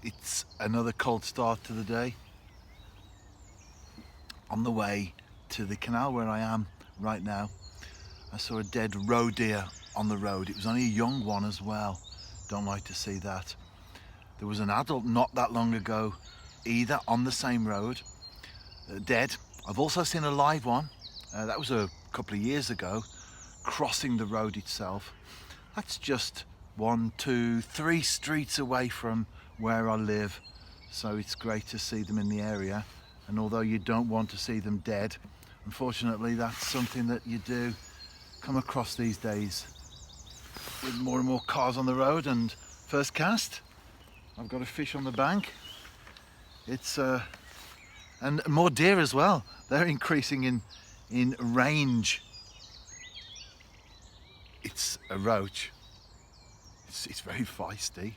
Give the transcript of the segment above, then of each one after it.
It's another cold start to the day. On the way to the canal where I am right now, I saw a dead roe deer on the road. It was only a young one as well. Don't like to see that. There was an adult not that long ago either on the same road, dead. I've also seen a live one. That was a couple of years ago, crossing the road itself. That's just 1, 2, 3 streets away from where I live, so it's great to see them in the area. And although you don't want to see them dead, unfortunately that's something that you do come across these days with more and more cars on the road. And first cast, I've got a fish on the bank. It's and more deer as well. They're increasing in range. It's a roach. It's very feisty.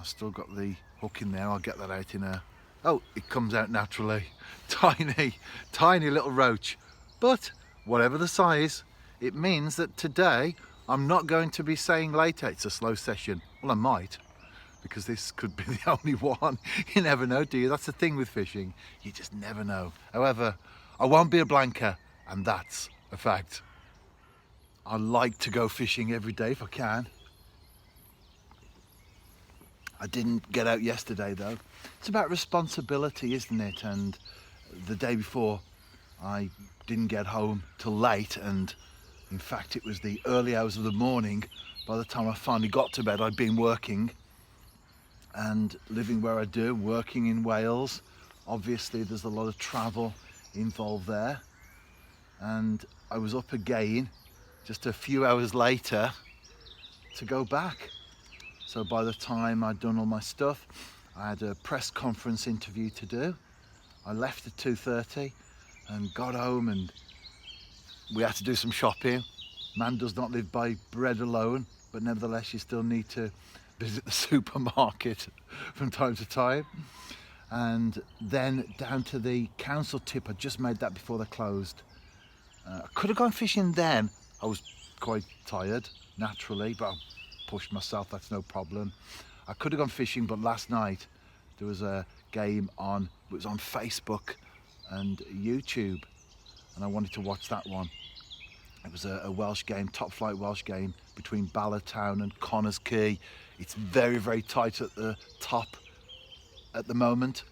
I've still got the hook in there. I'll get that out in a... Oh, it comes out naturally. Tiny little roach. But whatever the size, it means that today I'm not going to be saying later it's a slow session. Well, I might, because this could be the only one. You never know, do you? That's the thing with fishing. You just never know. However, I won't be a blanker, and that's a fact. I like to go fishing every day if I can. I didn't get out yesterday though. It's about responsibility, isn't it? And the day before I didn't get home till late, and in fact it was the early hours of the morning. By the time I finally got to bed, I'd been working and living where I do, working in Wales. Obviously there's a lot of travel involved there, and I was up again just a few hours later to go back. So by the time I'd done all my stuff, I had a press conference interview to do. I left at 2:30 and got home, and we had to do some shopping. Man does not live by bread alone, but nevertheless you still need to visit the supermarket from time to time. And then down to the council tip. I just made that before they closed. I could have gone fishing then. I was quite tired, naturally, but I pushed myself, that's no problem. I could have gone fishing, but last night there was a game on, it was on Facebook and YouTube, and I wanted to watch that one. It was a Welsh game, top flight Welsh game between Town and Connors Quay. It's very, very tight at the top at the moment,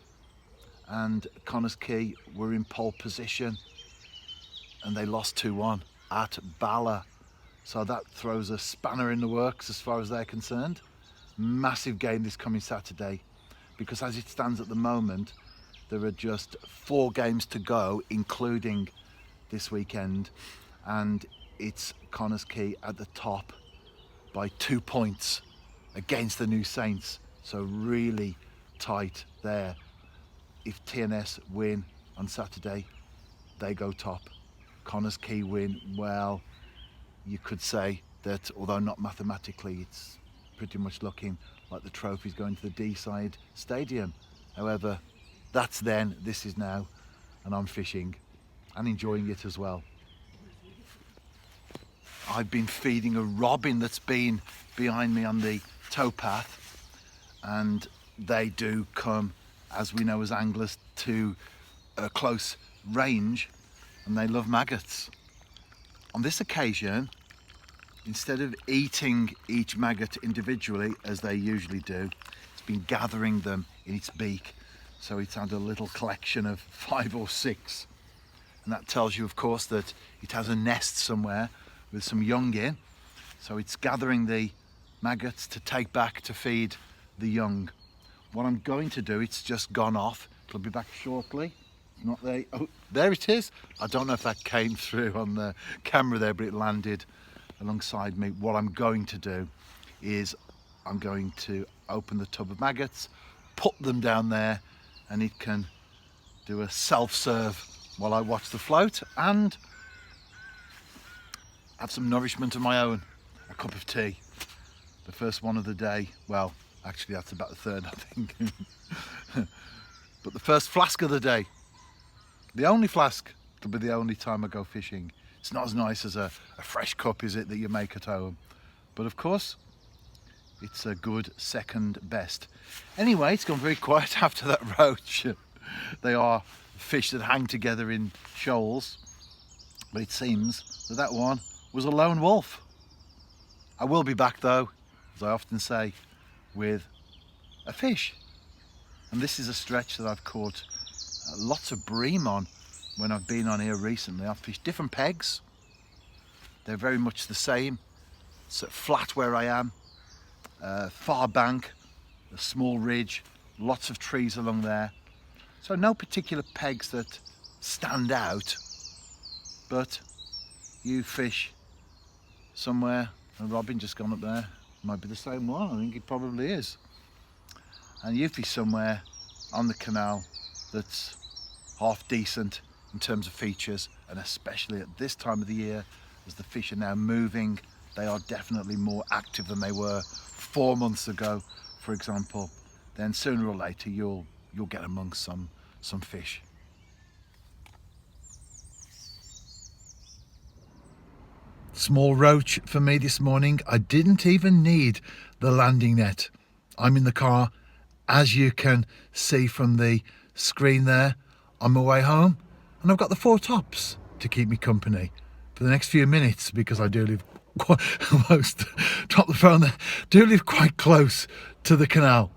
and Connors Quay were in pole position and they lost 2-1 at Bala. So that throws a spanner in the works as far as they're concerned. Massive game this coming Saturday, because as it stands at the moment, there are just 4 games to go, including this weekend, and it's Connors Quay at the top by 2 points against the New Saints. So really tight there. If TNS win on Saturday, they go top. Connors Quay win, well, you could say that although not mathematically, it's pretty much looking like the trophy's going to the D-side stadium. However, that's then, this is now, and I'm fishing and enjoying it as well. I've been feeding a robin that's been behind me on the towpath, and they do come, as we know as anglers, to a close range, and they love maggots. On this occasion, instead of eating each maggot individually, as they usually do, it's been gathering them in its beak. So it's had a little collection of 5 or 6. And that tells you, of course, that it has a nest somewhere with some young in. So it's gathering the maggots to take back to feed the young. What I'm going to do, it's just gone off. It'll be back shortly. Not there. Oh, there it is. I don't know if that came through on the camera there, but it landed alongside me. What I'm going to do is I'm going to open the tub of maggots, put them down there, and it can do a self-serve while I watch the float and have some nourishment of my own. A cup of tea. The first one of the day. Well, actually that's about the third, I think. But the first flask of the day. The only flask. It'll be the only time I go fishing. It's not as nice as a fresh cup, is it, that you make at home? But of course, it's a good second best. Anyway, it's gone very quiet after that roach. They are fish that hang together in shoals, but it seems that that one was a lone wolf. I will be back though, as I often say, with a fish. And this is a stretch that I've caught lots of bream on when I've been on here recently. I've fished different pegs. They're very much the same. It's flat where I am, far bank, a small ridge, lots of trees along there. So no particular pegs that stand out, but you fish somewhere, and Robin just gone up there, might be the same one, I think it probably is. And you fish somewhere on the canal that's half decent in terms of features, and especially at this time of the year, as the fish are now moving, they are definitely more active than they were 4 months ago, for example. Then sooner or later you'll get amongst some fish. Small roach for me this morning. I didn't even need the landing net. I'm in the car, as you can see from the screen there, on my way home, and I've got the 4 tops to keep me company for the next few minutes, because I do live quite almost drop the phone there, do live quite close to the canal.